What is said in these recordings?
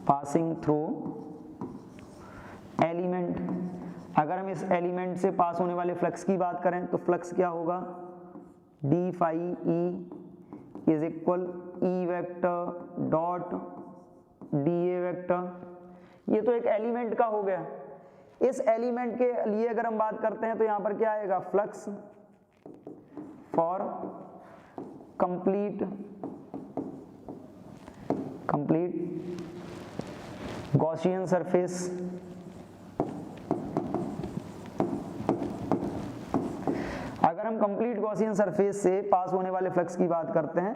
Passing through element. अगर हम इस एलिमेंट से पास होने वाले फ्लक्स की बात करें तो फ्लक्स क्या होगा, D phi E is equal E vector dot D A vector. ये तो एक एलिमेंट का हो गया। इस एलिमेंट के लिए अगर हम बात करते हैं तो यहां पर क्या आएगा, flux for complete Gaussian surface. अगर हम कंप्लीट गॉसियन सरफेस से पास होने वाले फ्लक्स की बात करते हैं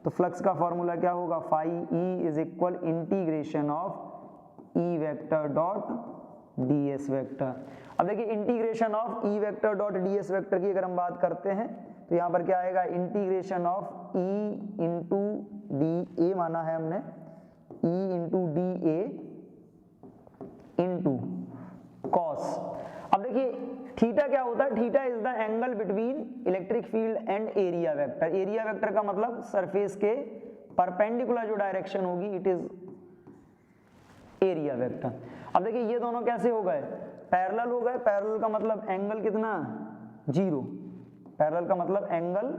तो फ्लक्स का फॉर्मूला क्या होगा, phi E is equal integration of E vector dot D S vector. अब देखिए integration of E vector dot D S vector की अगर हम बात करते हैं तो यहाँ पर क्या आएगा, integration of E into D ए माना है हमने, ई इंटू डी ए इंटू कॉस। अब देखिए थीटा क्या होता है, theta is the angle between electric field and area vector. Area vector का मतलब सरफेस के परपेंडिकुलर जो डायरेक्शन होगी इट इज एरिया वेक्टर। अब देखिए ये दोनों कैसे हो गए, पैरेलल हो गए। पैरेलल का मतलब एंगल कितना, 0। पैरेलल का मतलब एंगल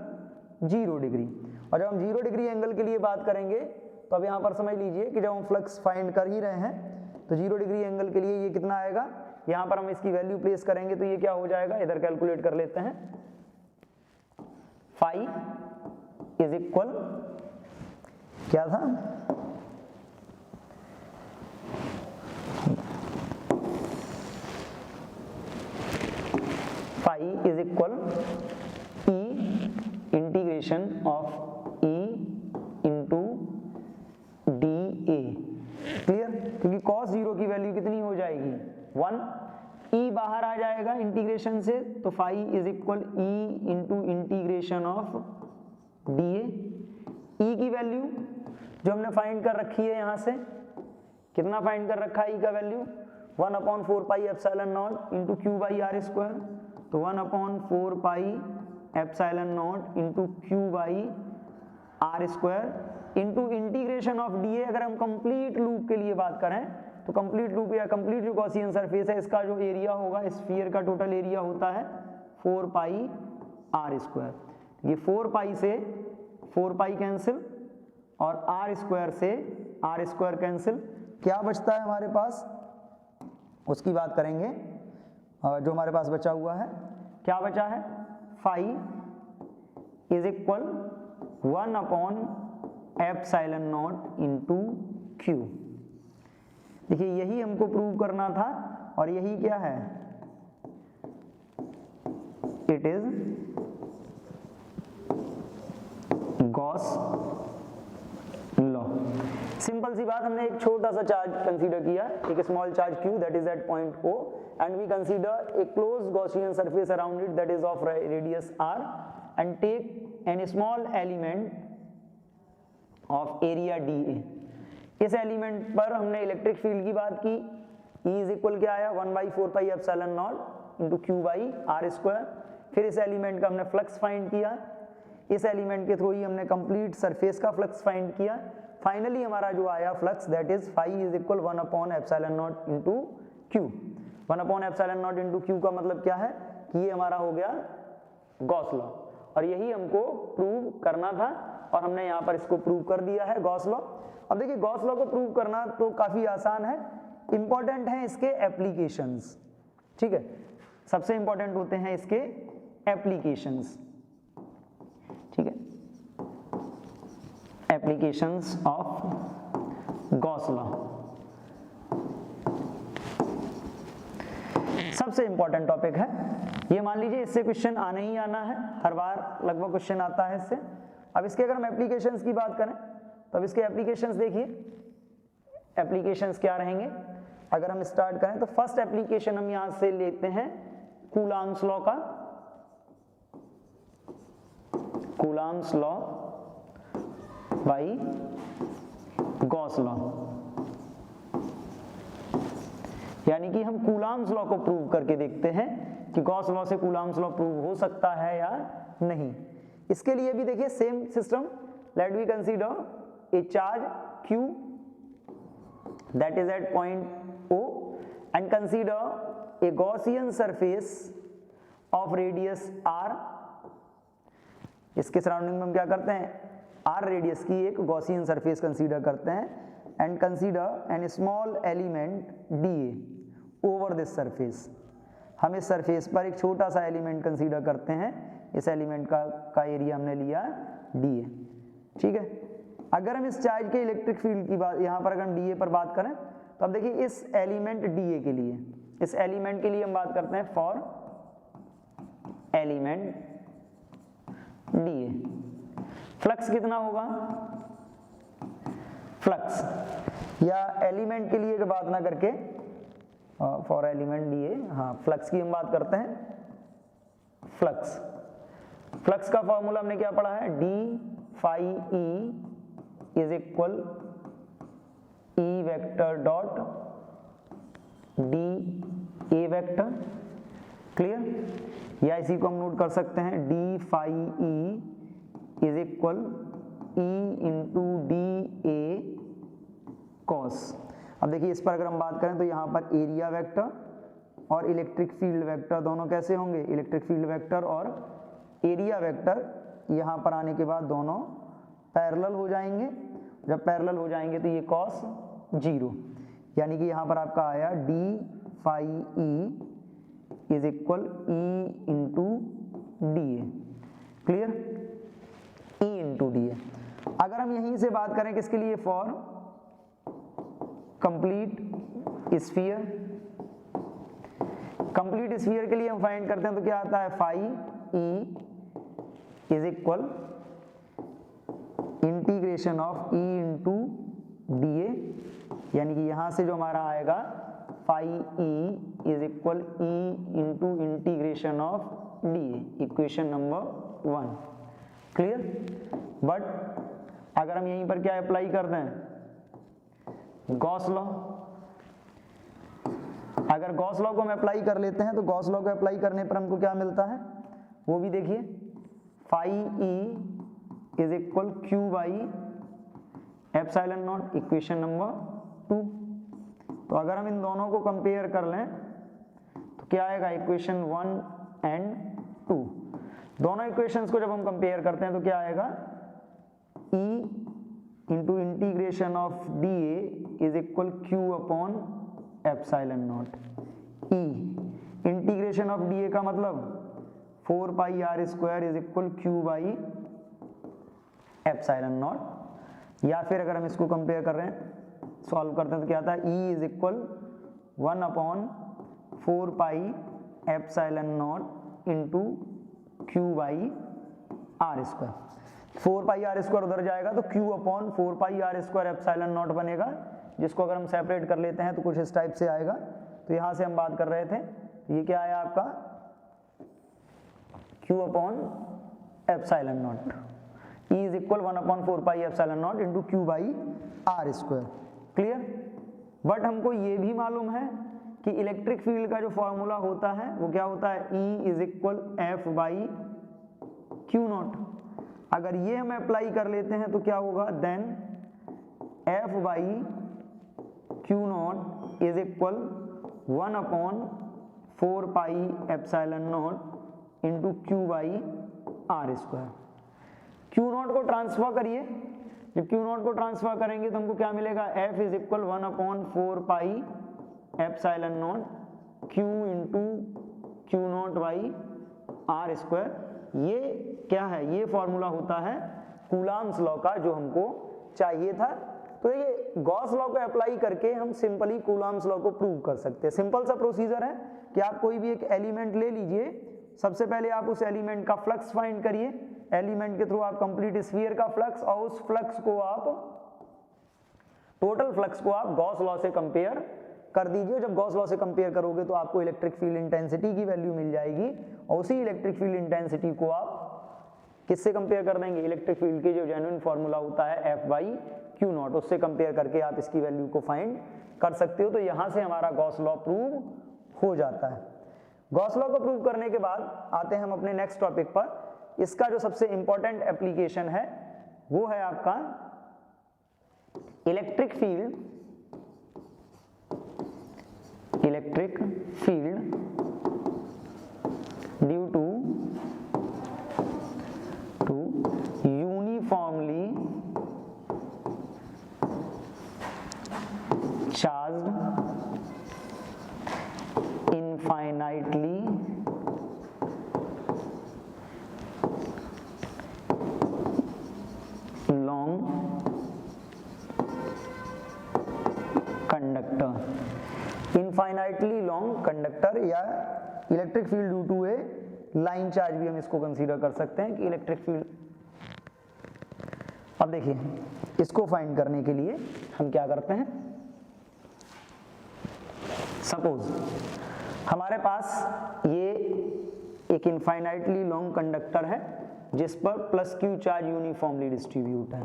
0 डिग्री। और जब हम 0 डिग्री एंगल के लिए बात करेंगे तो अब यहाँ पर समझ लीजिए कि जब हम फ्लक्स फाइंड कर ही रहे हैं तो 0 डिग्री एंगल के लिए ये कितना आएगा, यहाँ पर हम इसकी वैल्यू प्लेस करेंगे तो ये क्या हो जाएगा, इधर कैलकुलेट कर लेते हैं। फाई इज इक्वल क्या था, phi is equal E integration of E into D A. Clear, क्योंकि cos 0 की वैल्यू कितनी हो जाएगी, 1। ई बाहर आ जाएगा इंटीग्रेशन से तो phi is equal E into integration of D A. E की वैल्यू जो हमने फाइंड कर रखी है, यहां से कितना फाइंड कर रखा है, ई का value 1/4 pi epsilon not into Q by R square. तो 1/4 pi epsilon not into Q by R square into integration of D A. अगर हम कंप्लीट लूप के लिए बात करें तो कंप्लीट लूप या कंप्लीट जो गॉसियन सरफेस है इसका जो एरिया होगा, स्फीयर का टोटल एरिया होता है 4 पाई आर स्क्वायर। ये 4 पाई से 4 पाई कैंसिल और आर स्क्वायर से आर स्क्वायर कैंसिल। क्या बचता है हमारे पास, उसकी बात करेंगे। जो हमारे पास बचा हुआ है, क्या बचा है, फाई इज इक्वल 1/एप्सिलॉन नॉट इंटू क्यू। देखिए यही हमको प्रूव करना था और यही क्या है, it is Gauss law. Simple सी बात, हमने एक छोटा सा चार्ज कंसीडर किया, एक small charge q that is at point O and we consider a closed Gaussian surface around it that is of radius r and take an small element of area dA। इस element पर हमने electric field की बात की, E is equal क्या आया, 1/4 pi epsilon not into Q by R square. फिर इस एलिमेंट का हमने फ्लक्स फाइंड किया, इस एलिमेंट के थ्रू ही हमने कंप्लीट सरफेस का फ्लक्स फाइंड किया। फाइनली हमारा जो आया flux that is phi is equal 1/एप्सिलॉन नॉट इंटू क्यू। 1/एप्सिलॉन नॉट इंटू क्यू का मतलब क्या है कि ये हमारा हो गया गॉस लॉ और यही हमको प्रूव करना था और हमने यहाँ पर इसको प्रूव कर दिया है, गॉस लॉ। अब देखिए गॉस लॉ को प्रूव करना तो काफी आसान है, इंपॉर्टेंट है इसके एप्लीकेशंस। ठीक है, सबसे इंपॉर्टेंट होते हैं इसके एप्लीकेशंस। ठीक है, एप्लीकेशंस ऑफ गॉस लॉ सबसे इंपॉर्टेंट टॉपिक है ये। मान लीजिए इससे क्वेश्चन आना ही आना है, हर बार लगभग क्वेश्चन आता है इससे। अब इसके अगर हम एप्लीकेशंस की बात करें तो अब इसके एप्लीकेशंस देखिए, एप्लीकेशंस क्या रहेंगे। अगर हम स्टार्ट करें तो फर्स्ट एप्लीकेशन हम यहां से लेते हैं कूलॉम्स लॉ का। Coulomb's law by Gauss law, यानी कि हम कूलॉम्स लॉ को प्रूव करके देखते हैं कि गॉस लॉ से कूलॉम्स लॉ प्रूव हो सकता है या नहीं। इसके लिए भी देखिए same system, let we consider a charge q that is at point O, and consider a Gaussian surface of radius r. इसके सराउंडिंग में हम क्या करते हैं, r रेडियस की एक गॉसियन सरफेस कंसीडर करते हैं, and consider N small element dA over this surface. हम इस सरफेस पर एक छोटा सा एलिमेंट कंसीडर करते हैं, इस एलिमेंट का एरिया हमने लिया dA. ठीक है. अगर हम इस चार्ज के इलेक्ट्रिक फील्ड की बात, यहाँ पर अगर हम dA पर बात करें तो अब देखिए इस एलिमेंट dA के लिए, इस एलिमेंट के लिए हम बात करते हैं फॉर एलिमेंट dA. फ्लक्स कितना होगा, फ्लक्स या एलिमेंट के लिए बात ना करके फॉर एलिमेंट dA, हाँ फ्लक्स की हम बात करते हैं. फ्लक्स, फ्लक्स का फॉर्मूला हमने क्या पढ़ा है, d phi e is equal E vector dot d a vector. Clear. या इसी को हम नोट कर सकते हैं d phi e is equal E into D A cos. अब देखिए इस पर अगर हम बात करें तो यहाँ पर एरिया वेक्टर और इलेक्ट्रिक फील्ड वेक्टर दोनों कैसे होंगे, इलेक्ट्रिक फील्ड वेक्टर और एरिया वेक्टर यहाँ पर आने के बाद दोनों पैरेलल हो जाएंगे. जब पैरेलल हो जाएंगे तो ये कॉस 0, यानी कि यहाँ पर आपका आया d phi e is equal E into D A. Clear. E into D A. अगर हम यहीं से बात करें किसके लिए, for complete sphere. Complete sphere के लिए हम फाइंड करते हैं तो क्या आता है, phi E is equal integration of E into D A, यानी कि यहां से जो हमारा आएगा phi E is equal E into integration of D A, equation number 1. Clear. But अगर हम यहीं पर क्या अप्लाई कर दें, गॉस लॉ. अगर गॉस लॉ को हम अप्लाई कर लेते हैं तो गॉस लॉ को अप्लाई करने पर हमको क्या मिलता है वो भी देखिए, phi E is equal Q by epsilon not, equation number 2. तो अगर हम इन दोनों को कंपेयर कर लें तो क्या आएगा, इक्वेशन 1 एंड 2. दोनों इक्वेशंस को जब हम कंपेयर करते हैं तो क्या आएगा, E into integration of D A is equal Q upon epsilon not. E integration of D A का मतलब 4 pi R square is equal Q by epsilon naught. या फिर अगर हम इसको कंपेयर कर रहे हैं, सॉल्व करते हैं तो क्या आता है, E is equal 1 upon 4 pi epsilon not into Q by R square. 4 pi R square उधर जाएगा तो Q upon 4 pi R square epsilon not बनेगा, जिसको अगर हम सेपरेट कर लेते हैं तो कुछ इस टाइप से आएगा. तो यहाँ से हम बात कर रहे थे, ये क्या आया आपका, Q upon epsilon not. E is equal 1 upon 4 pi epsilon not into Q by R square. Clear. But हमको ये भी मालूम है कि इलेक्ट्रिक फील्ड का जो फॉर्मूला होता है वो क्या होता है, E is equal F by Q not. अगर ये हम अप्लाई कर लेते हैं तो क्या होगा, then F by Q not is equal 1 upon 4 pi epsilon not into Q by R square. Q not को ट्रांसफर करिए, जब क्यू नॉट को ट्रांसफर करेंगे तो हमको क्या मिलेगा, F is equal 1 upon 4 pi epsilon not Q into Q not by R square. ये क्या है, ये फॉर्मूला होता है कूलॉम्स लॉ का जो हमको चाहिए था. तो ये गॉस लॉ को अप्लाई करके हम सिंपली कूलॉम्स लॉ को प्रूव कर सकते हैं. सिंपल सा प्रोसीजर है कि आप कोई भी एक एलिमेंट ले लीजिए, सबसे पहले आप उस एलिमेंट का फ्लक्स फाइंड करिए, एलिमेंट के थ्रू आप कंप्लीट स्फीयर का फ्लक्स, और उस फ्लक्स को आप, टोटल फ्लक्स को आप गॉस लॉ से कंपेयर कर दीजिए. जब गॉस लॉ से कंपेयर करोगे तो आपको इलेक्ट्रिक फील्ड इंटेंसिटी की वैल्यू मिल जाएगी, और उसी इलेक्ट्रिक फील्ड इंटेंसिटी को आप किससे कंपेयर कर देंगे, इलेक्ट्रिक फील्ड के जो जेन्युइन फॉर्मूला होता है एफ बाई क्यू नॉट, उससे कंपेयर करके आप इसकी वैल्यू को फाइंड कर सकते हो. तो यहां से हमारा गॉस लॉ प्रूव हो जाता है. गॉस लॉ को प्रूव करने के बाद आते हैं हम अपने नेक्स्ट टॉपिक पर. इसका जो सबसे इंपॉर्टेंट एप्लीकेशन है वो है आपका electric field electric field due to uniformly charged infinitely long conductor, infinitely long conductor या electric field due to a line charge भी हम इसको कंसीडर कर सकते हैं कि इलेक्ट्रिक फील्ड। अब देखिए इसको फाइंड करने के लिए हम क्या करते हैं, सपोज हमारे पास ये एक इनफाइनाइटली लॉन्ग कंडक्टर है जिस पर plus Q charge uniformly distribute है,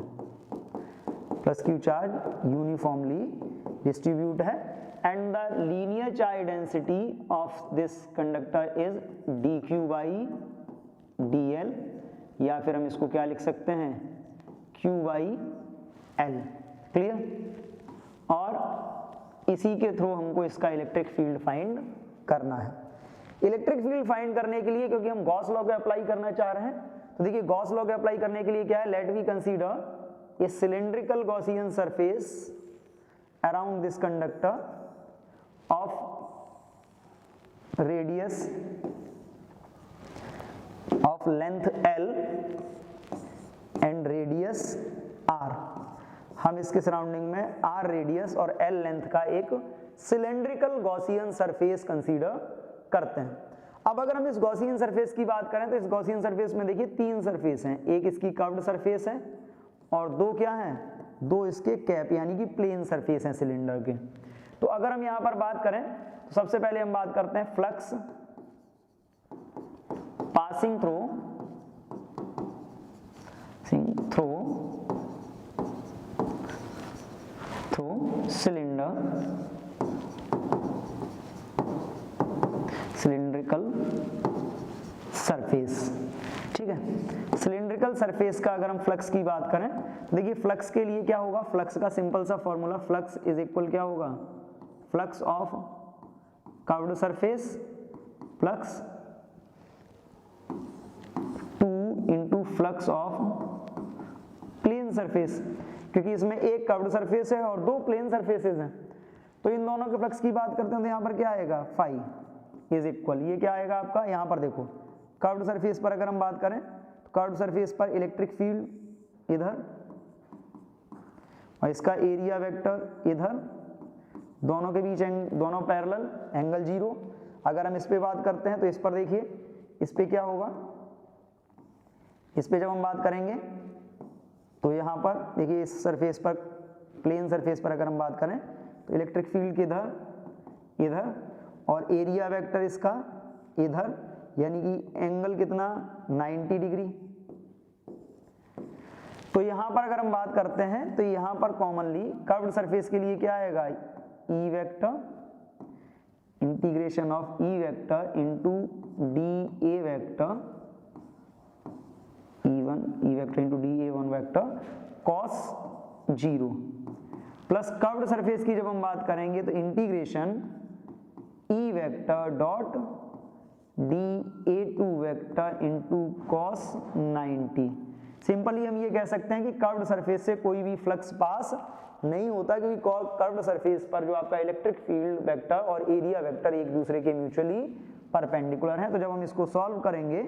plus Q charge uniformly distribute है and the linear charge density of this conductor is dq by dl, या फिर हम इसको क्या लिख सकते हैं q बाई l। क्लियर। और इसी के थ्रू हमको इसका इलेक्ट्रिक फील्ड फाइंड करना है। इलेक्ट्रिक फील्ड फाइंड करने के लिए क्योंकि हम गॉस लॉ को अप्लाई करना चाह रहे हैं, तो देखिए गॉस लॉ को अप्लाई करने के लिए क्या है, let we consider a cylindrical Gaussian surface around this conductor of radius of length L and radius R। हम इसके सराउंडिंग में R रेडियस और L लेंथ का एक सिलेंड्रिकल गॉसियन सरफेस कंसीडर करते हैं। अब अगर हम इस गॉसियन सरफेस की बात करें तो इस गॉसियन सरफेस में देखिए तीन सरफेस हैं, एक इसकी कर्व्ड सरफेस है और दो क्या हैं, दो इसके कैप यानी कि प्लेन सरफेस हैं सिलेंडर के। तो अगर हम यहां पर बात करें तो सबसे पहले हम बात करते हैं flux passing through cylindrical surface. ठीक है, सिलिंड्रिकल सरफेस का अगर हम फ्लक्स की बात करें, देखिए फ्लक्स के लिए क्या होगा, फ्लक्स का सिंपल सा फॉर्मूला, फ्लक्स इज इक्वल क्या होगा, flux of curved surface plus 2 into flux of plane surface, क्योंकि इसमें एक कर्व्ड सरफेस है और दो प्लेन सरफेसेस हैं, तो इन दोनों के फ्लक्स की बात करते हैं तो यहाँ पर क्या आएगा, फाई इज इक्वल, ये क्या आएगा आपका, यहाँ पर देखो कर्व्ड सरफेस पर अगर हम बात करें तो कर्व्ड सरफेस पर इलेक्ट्रिक फील्ड इधर और इसका एरिया वेक्टर इधर, दोनों के बीच दोनों पैरेलल, एंगल 0। अगर हम इस पे बात करते हैं तो इस पर देखिए, इस पे क्या होगा, इस पे जब हम बात करेंगे तो यहाँ पर देखिए इस सरफेस पर, प्लेन सरफेस पर अगर हम बात करें तो इलेक्ट्रिक फील्ड किधर, इधर, और एरिया वेक्टर इसका इधर, यानी कि एंगल कितना 90 डिग्री। तो यहां पर अगर हम बात करते हैं तो यहां पर कॉमनली कर्व्ड सरफेस के लिए क्या आएगा, E vector integration of E vector into D A vector, E vector into D A one vector cos 0 plus curved surface की जब हम बात करेंगे तो इंटीग्रेशन ई vector dot dA2 vector into cos 90। Simply हम ये कह सकते हैं कि कर्व्ड सरफेस से कोई भी फ्लक्स पास नहीं होता, क्योंकि कर्व्ड सरफेस पर जो आपका इलेक्ट्रिक फील्ड वेक्टर और एरिया वेक्टर एक दूसरे के म्यूचुअली परपेंडिकुलर हैं। तो जब हम इसको सॉल्व करेंगे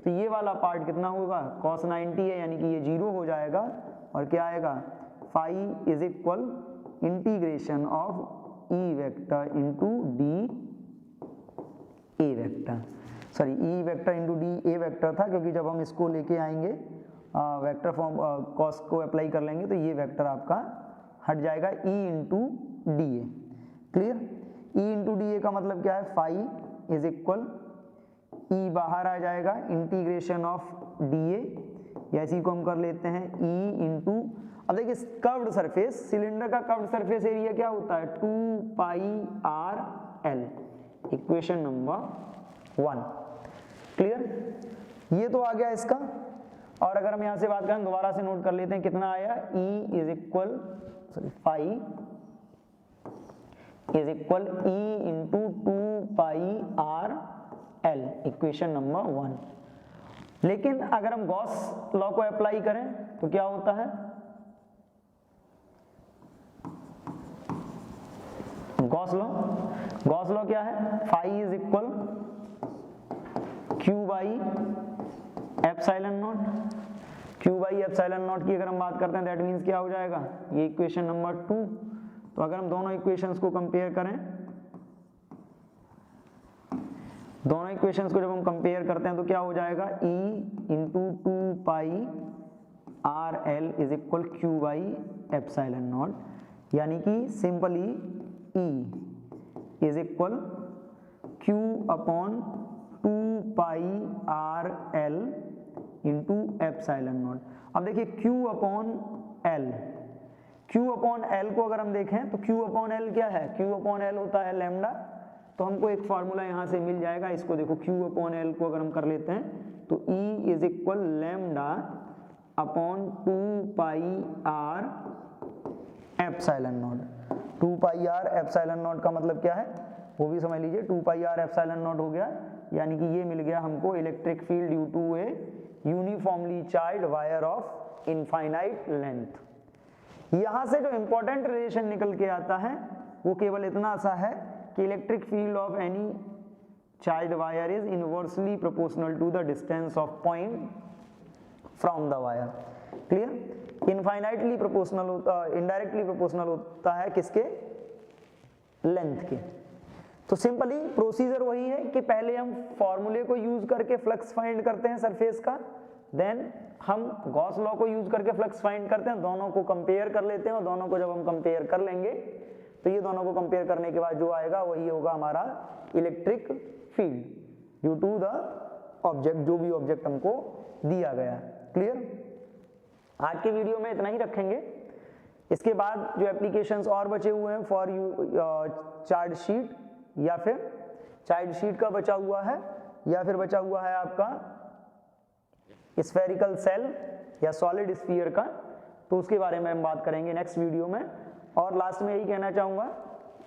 तो ये वाला पार्ट कितना होगा, cos 90 है यानी कि ये 0 हो जाएगा और क्या आएगा, phi is equal integration of E vector into D A vector, sorry E vector into D A vector था, क्योंकि जब हम इसको लेके आएंगे वेक्टर फॉर्म कॉस को अप्लाई कर लेंगे तो ये वेक्टर आपका हट जाएगा, E into D A. Clear, E into D A का मतलब क्या है, फाई इज इक्वल ई बाहर आ जाएगा इंटीग्रेशन ऑफ डी ए, या इसी को हम कर लेते हैं ई इंटू, अब देखिए कर्व्ड सरफेस, सिलेंडर का कर्व्ड सरफेस एरिया क्या होता है, 2 pi R L, equation number 1। Clear, ये तो आ गया इसका। और अगर हम यहां से बात करें, दोबारा से नोट कर लेते हैं कितना आया, E is equal phi is equal E into 2πr/L, equation number 1। लेकिन अगर हम गॉस लॉ को अप्लाई करें तो क्या होता है, गॉस लॉ क्या है, phi is equal Q by epsilon not. Q by epsilon not की अगर हम बात करते हैं दैट मीन्स क्या हो जाएगा, ये इक्वेशन नंबर 2। तो अगर हम दोनों इक्वेशंस को कंपेयर करें, दोनों इक्वेशंस को जब हम कंपेयर करते हैं तो क्या हो जाएगा, E into 2πr/L is equal Q by epsilon not, यानी कि simply E is equal Q upon 2πr/L into epsilon not. अब देखिए Q अपॉन L को अगर हम देखें तो Q अपॉन L क्या है, Q अपॉन L होता है लैम्डा। तो हमको एक फॉर्मूला यहाँ से मिल जाएगा, इसको देखो Q अपॉन L को अगर हम कर लेते हैं तो E is equal lambda upon 2πr epsilon not. 2πr epsilon not का मतलब क्या है वो भी समझ लीजिए, 2πr एप्सिलॉन नॉट हो गया, यानी कि ये मिल गया हमको electric field due to a uniformly charged wire of infinite length. यहां से जो इंपॉर्टेंट रिलेशन निकल के आता है वो केवल इतना सा है कि electric field of any charged wire is inversely proportional to the distance of point from the wire. Clear, infinitely proportional होता, इनडायरेक्टली प्रोपोर्शनल होता है किसके, लेंथ के। तो सिंपली प्रोसीजर वही है कि पहले हम फॉर्मूले को यूज करके फ्लक्स फाइंड करते हैं सरफेस का, देन हम गॉस लॉ को यूज करके फ्लक्स फाइंड करते हैं, दोनों को कंपेयर कर लेते हैं, और दोनों को जब हम कंपेयर कर लेंगे तो ये दोनों को कंपेयर करने के बाद जो आएगा वही होगा हमारा electric field due to the object, जो भी ऑब्जेक्ट हमको दिया गया। क्लियर, आज के वीडियो में इतना ही रखेंगे। इसके बाद जो एप्लीकेशंस और बचे हुए हैं फॉर यू चार्ट शीट, या फिर चार्ट शीट का बचा हुआ है, या फिर बचा हुआ है आपका स्फेरिकल सेल या सॉलिड स्फीयर का, तो उसके बारे में हम बात करेंगे नेक्स्ट वीडियो में। और लास्ट में यही कहना चाहूँगा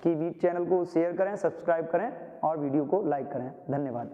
कि चैनल को शेयर करें, सब्सक्राइब करें और वीडियो को लाइक करें। धन्यवाद।